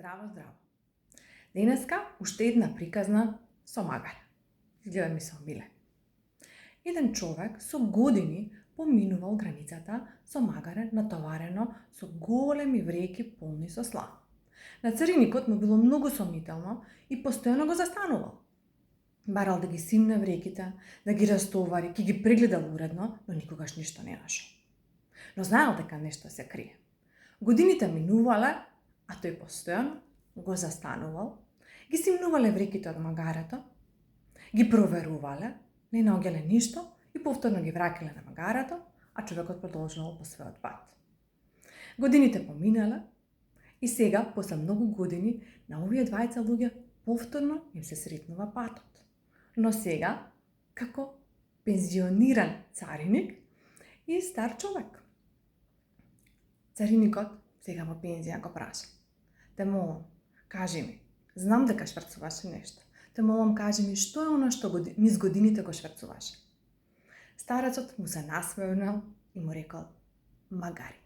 Здраво, здраво. Денеска уште една приказна со магар. Изгледа ми се омиле. Еден човек со години поминувал границата со магаре натоварено со големи вреки полни со слама. На цариникот му било многу сомнително и постојано го застанувал. Барал да ги симне вреките, да ги растовари, ки ги прегледал уредно, но никогаш ништо не нашол. Но знаел дека нешто се крие. Годините минувале, а тој постојано го застанувал, ги симнувале вреките од магарето, ги проверувале, не наоѓале ништо и повторно ги враќале на магарето, а човекот продолжувал по својот пат. Годините поминале и сега, после многу години, на овие двајца луѓе повторно им се сретнува патот. Но сега, како пензиониран цариник и стар човек. Цариникот сега во пензија го праша: "Те молам, кажи ми, знам дека шврцуваше нешто. Те молам, кажи ми, што е она што низ годините го шврцуваше?" Старецот му се насмеунал и му рекол: "Магариња."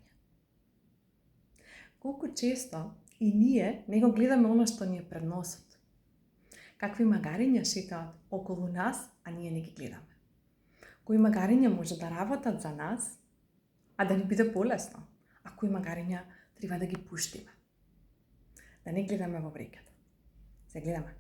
Колку често и ние не го гледаме она што ни е пред носот. Какви магариња шетаат околу нас, а ние не ги гледаме. Кои магариња може да работат за нас, а да ни биде полесно, а кои магариња треба да ги пуштиме. Да не гледаме во вреката. Се гледаме.